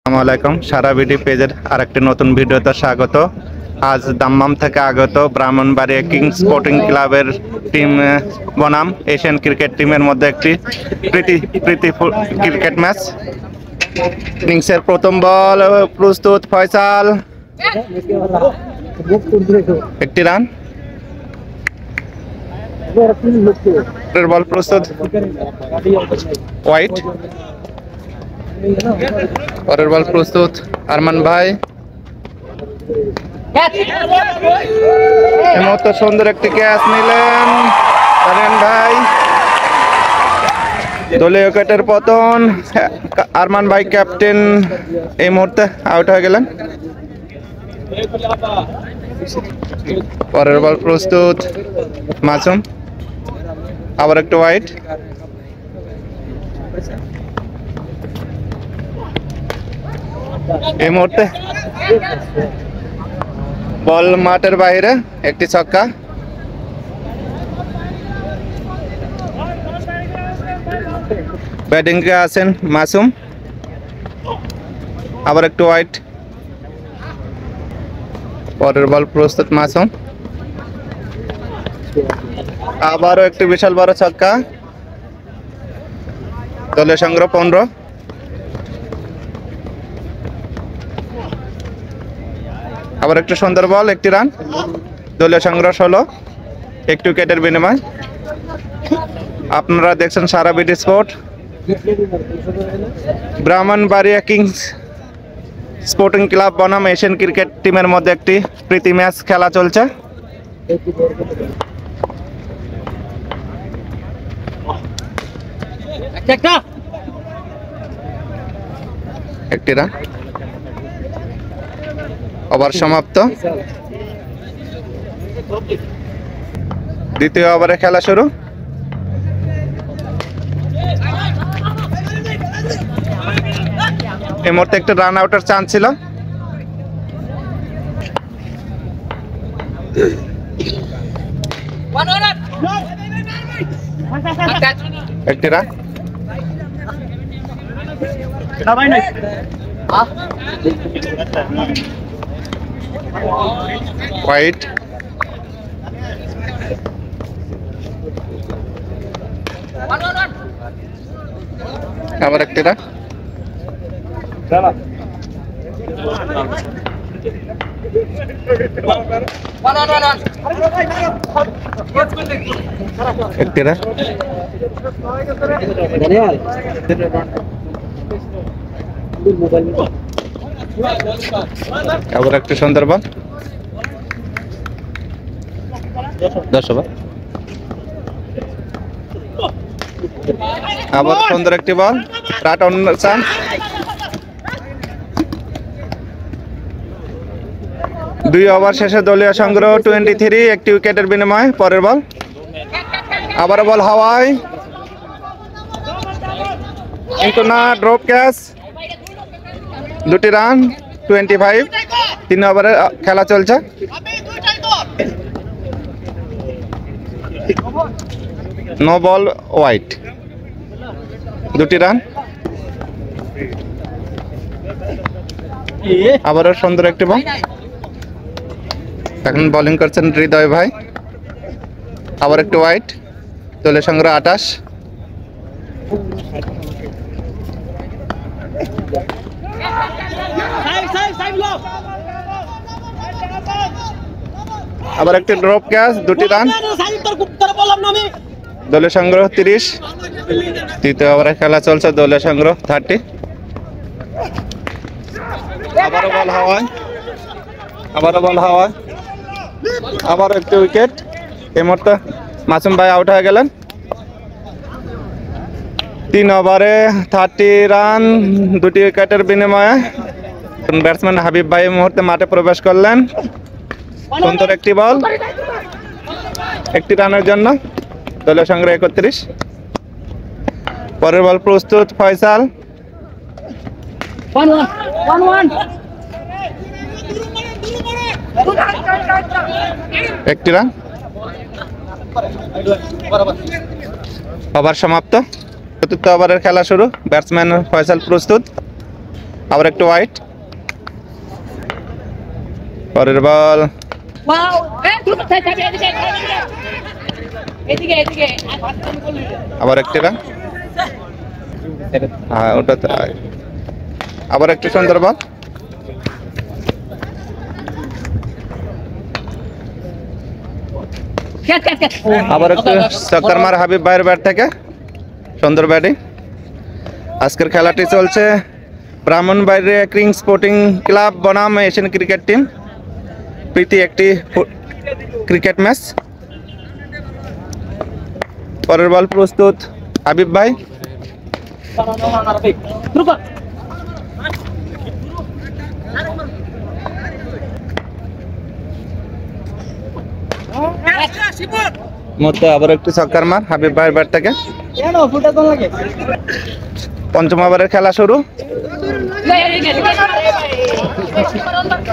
আসসালামাইকুম সারা বিডি পেজের আরেকটি নতুন ভিডিওতে স্বাগত। আজ দাম্মাম থেকে আগত ব্রাহ্মণবাড়িয়া কিংস স্পোর্টিং ক্লাবের টিম বনাম এশিয়ান ক্রিকেট টিমের মধ্যে একটি প্রীতিফুল ক্রিকেট ম্যাচ। ইনিংসের প্রথম বল প্রস্তুত, ফয়সাল একটি রান। বল প্রস্তুত, হোয়াইট। পরের বল প্রস্তুত, আরমান ভাই। এই মুহূর্তে সুন্দর একটি ক্যাচ নিলেন আরমান ভাই। দলীয় উইকেটের পতন, আরমান ভাই ক্যাপ্টেন এই মুহূর্তে আউট হয়ে গেলেন। পরের বল প্রস্তুত, মাসুম। আবার একটু হোয়াইট। এই মুহূর্তে বল মাঠের বাইরে, একটি ছক্কা। ব্যাটিং কে আছেন মাসুম। আবার একটু হোয়াইট। পরের বল প্রস্তুত, মাসুম। আবারও একটি বিশাল বড় ছক্কা। দলের সংগ্রহ 15। আবার একটু সুন্দর বল, একটি রান। দলীয় সংগ্রহ 16, একটি উইকেটের বিনিময়। আপনারা দেখছেন Sara BD sport. Brahmanbaria Kings sporting club বনাম এশিয়ান ক্রিকেট টিমের মধ্যে একটি প্রীতি ম্যাচ খেলা চলছে। একটি রান। ওভার সমাপ্ত। দ্বিতীয় ওভারে খেলা শুরু। এই মুহূর্তে একটা রান আউটের চান্স ছিল। একটি রান। হোয়াইট। আবার একটি রান। একটি রান। আবার একটি সুন্দর বল। 10 ওভার। আবার সুন্দর একটি বল, রাট অন চান্স। দুই ওভার শেষে দলীয় সংগ্রহ 23, একটি উইকেটের বিনিময়। পরের বল, আবার বল হাওয়ায়, কিন্তু না, ড্রপ ক্যাচ। দুটি রান, 25। 3 ওভারে খেলা চলছে। No ball, wide. দুটি রান। আবারও সুন্দর একটি বল। এখন বোলিং করছেন হৃদয় ভাই। আবার একটু হোয়াইট। দলের সংগ্রহ 28। আবার একটি ড্রপ ক্যাচ, দুটি রান। দলের সংগ্রহ 30। তৃতীয় ওভারে খেলা চলছে, দলের সংগ্রহ 30। আবারও বল হাওয়ায়, আবারও বল হাওয়ায়। আবার একটি উইকেট। এই মুহূর্তে মাসুম ভাই আউট হয়ে গেলেন। 3 ওভারে 30 রান, দুটি উইকেটের বিনিময়ে। ব্যাটসম্যান হাবিব ভাই এই মুহূর্তে মাঠে প্রবেশ করলেন। সুন্দর একটি বল, একটি রানের জন্য। দলীয় সংগ্রহ 31। পরের বল প্রস্তুত, ফয়সাল। একটি রান। ওভার সমাপ্ত। চতুর্থ ওভারের খেলা শুরু। ব্যাটসম্যান ফয়সাল প্রস্তুত। আবার একটু হোয়াইট। পরের বল আবার একটি রান। হ্যাঁ ওটা তো আবার একটি সুন্দর বল। আবার একটু চক্কর মার হাবিব ভাইয়ের ব্যাট থেকে, সুন্দর ব্যাটিং। আজকের খেলাটি চলছে ব্রাহ্মণবাড়িয়া কিংস স্পোর্টিং ক্লাব বনাম এশিয়ান ক্রিকেট টিম, প্রীতি একটি ক্রিকেট ম্যাচ। পরের বল প্রস্তুত হাবিব ভাই। মধ্যে আবার একটু ছক্কার মার হাবিব ভাইয়ের ব্যাট থেকে। পঞ্চম ওভারের খেলা শুরু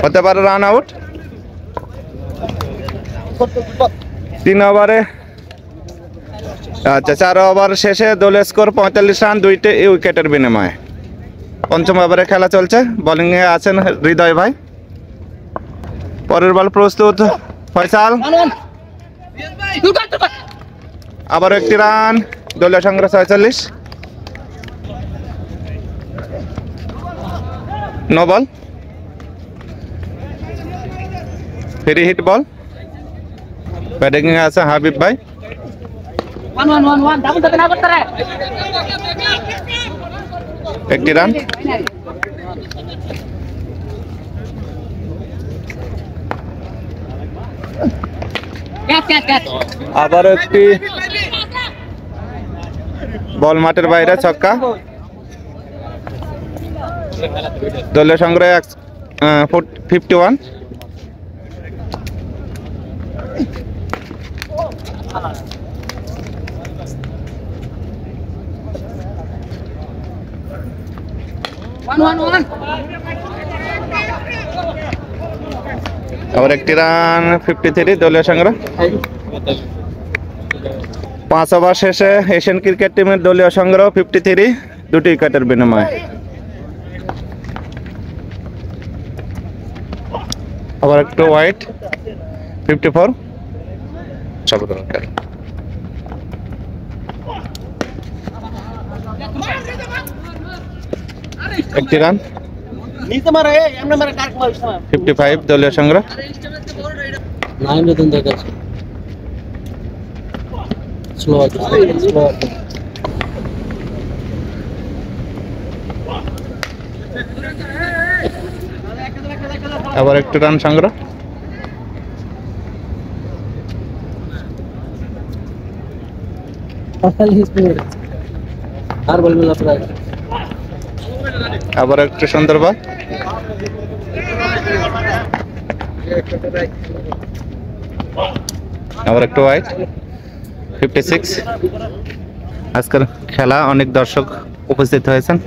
হতে পারে রান আউট। 3 ওভারে আচ্ছা 4 ওভার শেষে দলের স্কোর 45 রান, 2টি উইকেটের বিনিময়ে। পঞ্চম ওভারে খেলা চলছে, বোলিং এ আছেন হৃদয় ভাই। পরের বল প্রস্তুত ফয়সাল, আবার একটি রান, দলীয় সংগ্রহ 46। নো বল, ফ্রি হিট বল। ব্যাটিং এ আছে হাবিব ভাই। একটি রান। আবার একটি বল মাঠের বাইরে, ছক্কা। দলীয় সংগ্রহে 51। আবার একটি রান, 53 দলীয় সংগ্রহ। 5 ওভার শেষে এশিয়ান ক্রিকেট টিমের দলীয় সংগ্রহ 53, 2টি উইকেটের বিনিময়ে। আবার একটু হোয়াইট, 54। একটি রান, 55 দলীয় সংগ্রহ। আবার একটু রান সংগ্রহ। আবার একটু সুন্দর বল। আবার একটু হোয়াইট, 56। আজকের খেলা অনেক দর্শক উপস্থিত হয়েছেন।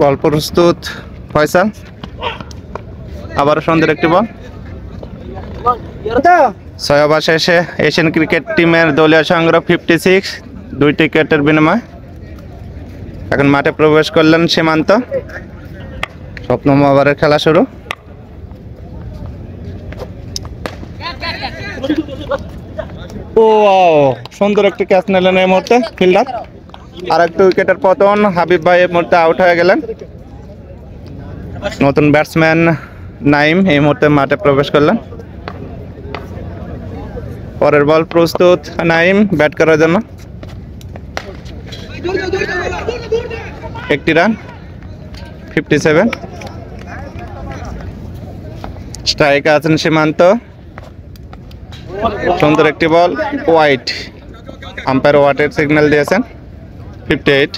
বল প্রস্তুত ফয়সাল, আবার সুন্দর একটি বল। 6 ওভার শেষে এশিয়ান ক্রিকেট টিমের দলীয় সংগ্রহ 56, 2টি উইকেটের বিনিময়ে। এখন মাঠে প্রবেশ করলেন সীমান্ত। 7 ওভারের খেলা শুরু। ও সুন্দর একটি ক্যাচ নিলেন এই মুহূর্তে ফিল্ডার। আর একটু উইকেটের পতন, হাবিব ভাই এই মুহূর্তে আউট হয়ে গেলেন। নতুন ব্যাটসম্যান নাইম এই মুহূর্তে মাঠে প্রবেশ করলেন। পরের বল প্রস্তুত নাইম ব্যাট করার জন্য। একটি রান, 57। স্ট্রাইকে আছেন সীমান্ত। সুন্দর একটি বল, হোয়াইট। আম্পায়ার হোয়াইটের সিগন্যাল দিয়েছেন, 58।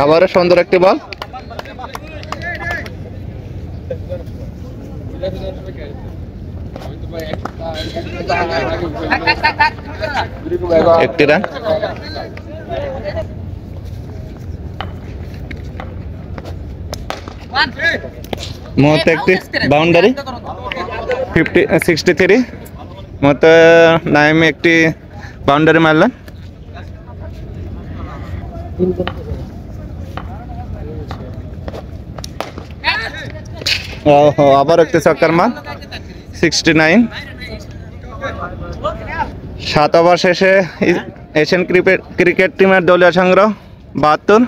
আবারও সুন্দর একটি বল। একটি রান। মুহূর্তে একটি বাউন্ডারি 63 মুহূর্তে নাইম একটি বাউন্ডারি মারলেন। ওহো, আবার একটি ছক্কার মান 69। 7 ওভার শেষে এশিয়ান ক্রিকেট টিমের দলীয় সংগ্রহ 72।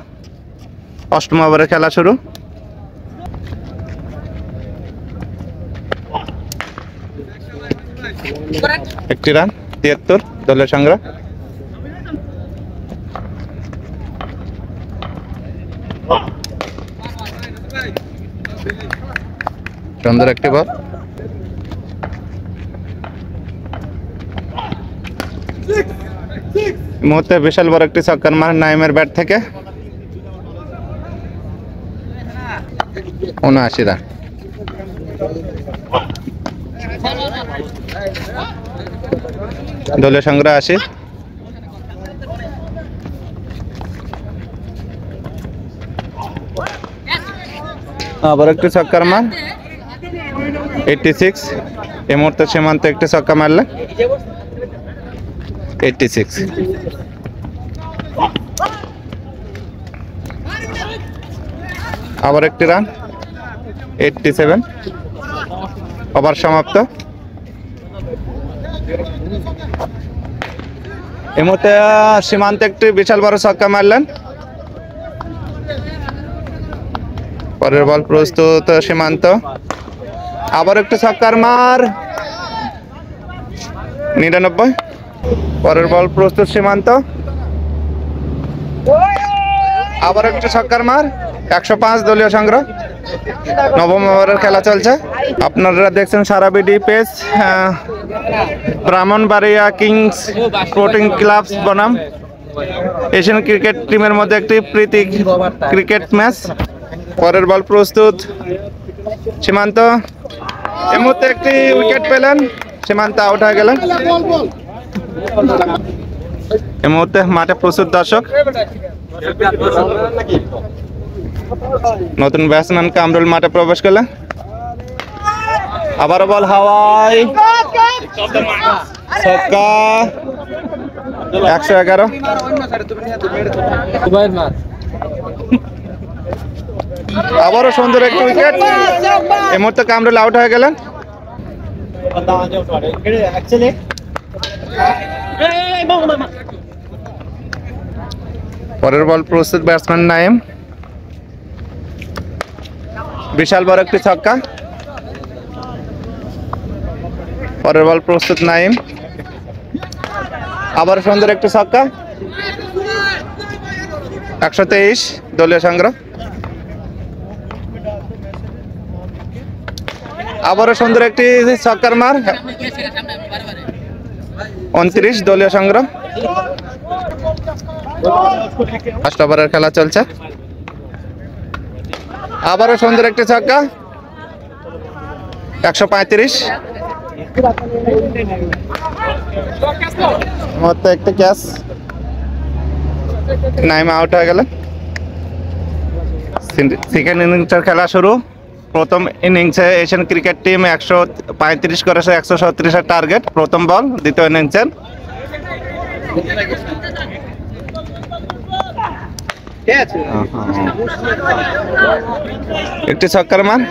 8ম ওভারে খেলা শুরু। একটি রান 73 দলীয় সংগ্রহ। সুন্দর একটি বল। মুহূর্তে বিশাল বড় একটি ছক্কার মান নাইমের ব্যাট থেকে 79 রান। দলীয় সংগ্রহ 80। আবার একটি ছক্কার মান 86। এই মুহূর্তে সীমান্ত একটি ছক্কা মারলে 86। আবার একটি রান 87। ওভার সমাপ্ত। এই মুহূর্তে সীমান্ত একটি বিশাল বড় ছক্কা মারলেন। পরের বল প্রস্তুত সীমান্ত। আবার একটি ছক্কার মার 99। পরের বল প্রস্তুত সীমান্ত। আবার একটি ছক্কার মার 105 দলীয় সংগ্রহ। 9ম ওভারের খেলা চলছে। আপনারা দেখছেন Sara BD page Brahmanbaria Kings sporting club বনাম এশিয়ান ক্রিকেট টিমের মধ্যে একটি প্রীতি ক্রিকেট ম্যাচ। পরের বল প্রস্তুত সীমান্ত। এই মুহূর্তে একটি উইকেট পেলেন, সীমান্ত আউট হয়ে গেলেন। এই মুহূর্তে মাঠে প্রস্তুত দর্শক। নতুন ব্যাটসম্যান কামরুল মাঠে প্রবেশ করলেন। আবারও বল হাওয়ায়, ছক্কা 111। আবারও সুন্দর একটি উইকেট। এই মুহূর্তে কামরুল আউট হয়ে গেলেন। পরের বল প্রস্তুত ব্যাটসম্যান নাইম। বিশাল বড় একটি ছক্কা। পরের বল প্রস্তুত নাইম। আবার সুন্দর একটি ছক্কা 123 দলীয় সংগ্রহ। আবারও সুন্দর একটি ছক্কার মার 29 দলীয় সংগ্রহ। 8 ওভারের খেলা চলছে। আবারও সুন্দর একটি ছক্কা 135। মধ্যে একটি ক্যাচ। নাইম আউট হয়ে গেল। সেকেন্ড ইনিংসের খেলা শুরু। প্রথম ইনিংসে এশিয়ান ক্রিকেট টিম 135 করেছে 137 এর টার্গেট প্রথম বল দ্বিতীয় ইনিংসের। একটি ছক্কার মান।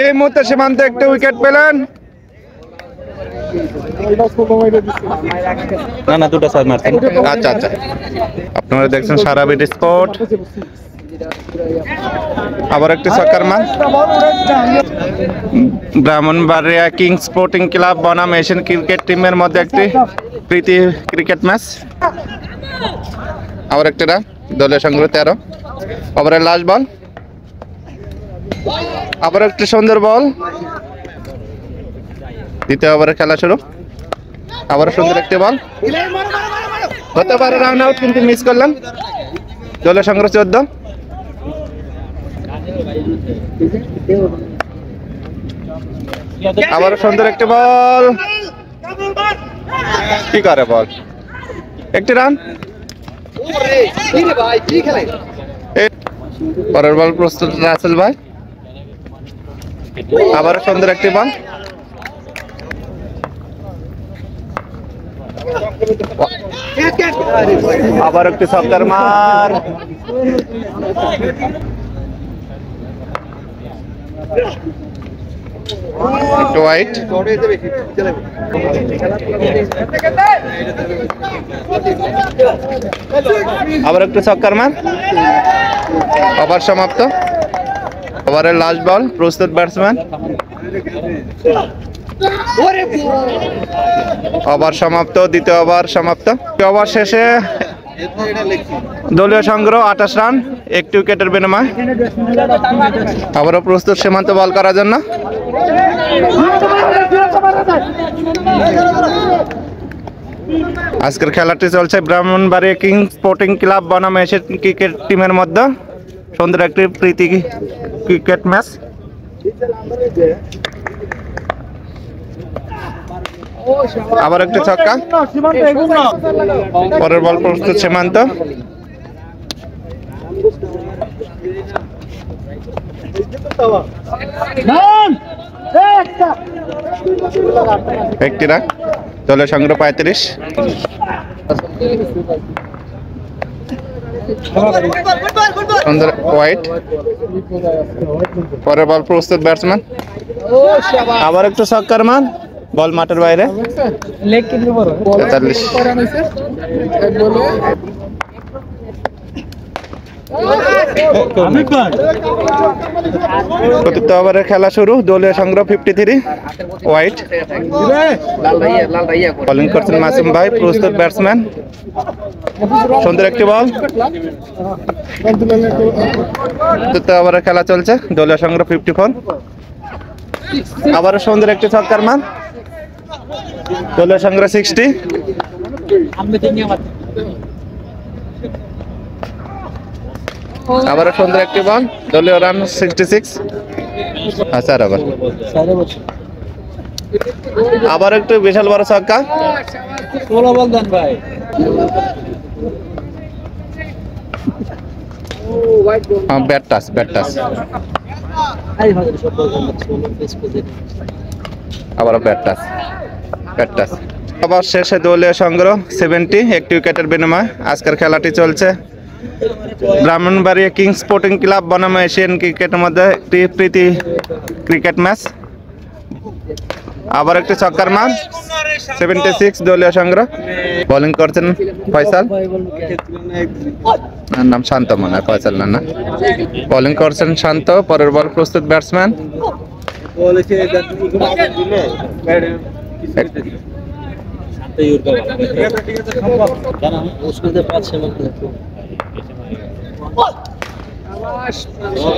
এই মুহূর্তে সীমান্ত একটি উইকেট পেলেন। না দুটো স্যার মারছেন। আচ্ছা আচ্ছা, আপনারা দেখছেন সারা বিডি স্পোর্ট। আবার একটি ছক্কার মান। ব্রাহ্মণবাড়িয়া কিংস স্পোর্টিং ক্লাব বনাম এশিয়ান ক্রিকেট টিমের মধ্যে একটি প্রীতি ক্রিকেট ম্যাচ। আবার একটি রান দলীয় সংগ্রহ 13। ওভারের লাস্ট বল। আবার একটি সুন্দর বল। দ্বিতীয় ওভারে খেলা শুরু। আবার সুন্দর একটি বল, হতে পারে রান আউট, কিন্তু মিস করলেন। দলীয় সংগ্রহ 14। আবার সুন্দর একটি বল, কি করে বল। একটি রান। পরের বল প্রস্তুত রাসেল ভাই, আবার সুন্দর একটি বল। আবার একটি ছক্কার মার। একটু ওয়াইড। আবার একটু ছক্কার মার। ওভার সমাপ্ত। ওভারের লাস্ট বল, প্রস্তুত ব্যাটসম্যান। ওভার সমাপ্ত, দ্বিতীয় ওভার সমাপ্ত। ওভার শেষে দলীয় সংগ্রহ 28 রান, একটি উইকেটের বিনিময়। আবারও প্রস্তুত সীমান্ত বল করার জন্য। আজকের খেলাটি চলছে ব্রাহ্মণবাড়িয়া কিংস স্পোর্টিং ক্লাব বনাম এশিয়ান ক্রিকেট টিমের মধ্যে। সুন্দর একটি প্রীতি ক্রিকেট ম্যাচ। আবার একটি ছক্কা। পরের বল প্রস্তুত সীমান্ত। একটি রান, দলের সংগ্রহ 35। সুন্দর ওয়াইড। পরের বল প্রস্তুত ব্যাটসম্যান। আবার একটু ছক্কার মান, বল মাঠের বাইরে। 43। চতুর্থ ওভারের খেলা শুরু, দলীয় সংগ্রহ 53। ওয়াইড। বোলিং করছেন মাসুম ভাই, প্রস্তুত ব্যাটসম্যান। সুন্দর একটি বল। চতুর্থ ওভারের খেলা চলছে, দলীয় সংগ্রহ 54। আবারও সুন্দর একটি ছক্কার মান, দলীয় সংগ্রহ 60। আবারও সুন্দর একটি বল, দলীয় রান 66। স্যার আবার একটু বিশাল বড় ছক্কা। Bat touch, bat touch. আবার ব্যাট টাচ, ব্যাট টাচ। আবার শেষে দলীয় সংগ্রহ 70, একটি উইকেটের বিনিময়। আজকের খেলাটি চলছে ব্রাহ্মণবাড়িয়া কিংস স্পোর্টিং ক্লাব বনাম এশিয়ান ক্রিকেটের মধ্যে একটি প্রীতি ক্রিকেট ম্যাচ। আবার একটি ছক্কার মান, 76, দলীয় সংগ্রহ। বোলিং করছেন ফয়সাল, নাম শান্ত মনে হয়, ফয়সাল না। বোলিং করছেন শান্ত। পরের বল প্রস্তুত ব্যাটসম্যান।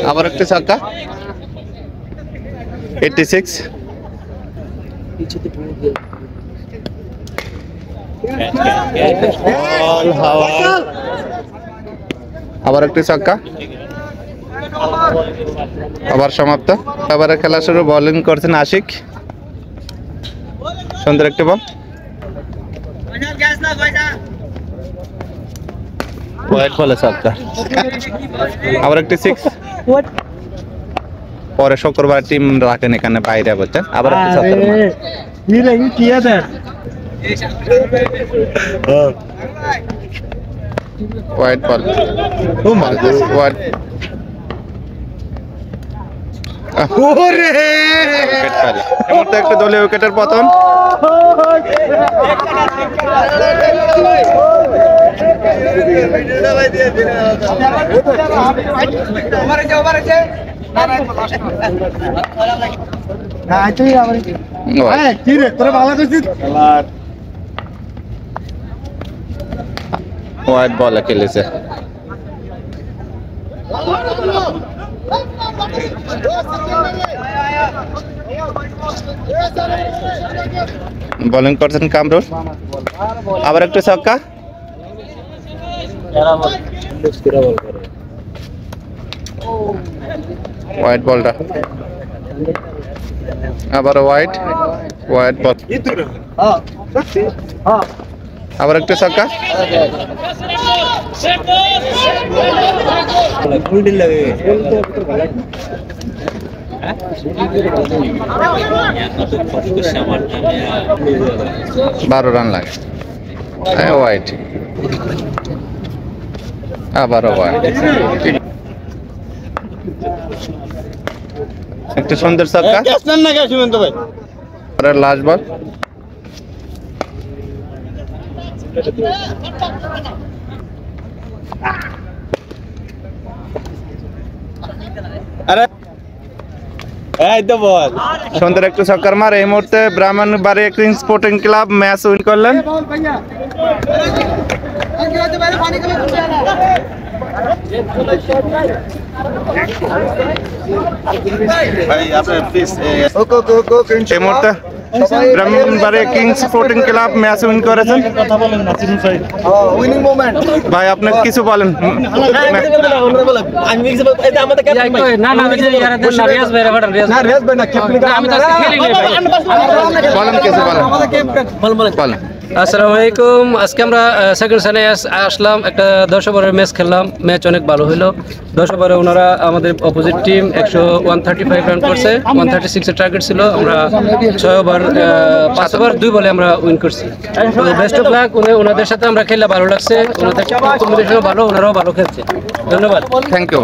আবার একটি ছক্কা, 86। আবার একটি ছক্কা। আবার সমাপ্ত। আবার খেলা শুরু, বোলিং করছেন আশিক। সুন্দর একটি বল। ওয়াইড বলে ছক্কা। আবার একটি 6। পরে শুক্রবার টিম রাখেন এখানে বাইরে, বলছেন। আবার একটি ছক্কা। Wide ball, wide. একটা দলীয় উইকেটের পতন। ওয়াইড বলে খেলেছে। বোলিং করছেন কামরুল। আবার একটু ছক্কা। ওয়াইড বলটা। আবার ওয়াইড, ওয়াইড বল। আবার একটা ছক্কা। বারো রান লাগে। ওয়াইড, আবারও ওয়াইড। একটা সুন্দর ছক্কা। Last ball. সুন্দর একটু ছক্কার মার। এই মুহূর্তে Brahmanbaria Kings sporting Club match win করলেন। এই মুহূর্তে Brahmanbaria Kings sporting Club match win করেছেন। ভাই আপনি কিছু বলেন। আসসালামু আলাইকুম। আজকে আমরা সেকেন্ড সানে আসলাম, একটা 10 ওভারের ম্যাচ খেললাম। ম্যাচ অনেক ভালো হলো। 10 ওভারে ওনারা আমাদের অপোজিট টিম 135 রান করছে। 136 এর টার্গেট ছিল। আমরা 6 ওভার 5 ওভার 2 বলে আমরা উইন করছি। Best of luck. ওনাদের সাথে আমরা খেললে ভালো লাগছে। ওনাদের কম্বিনেশনও ভালো, ওনারাও ভালো খেলছে। ধন্যবাদ। Thank you.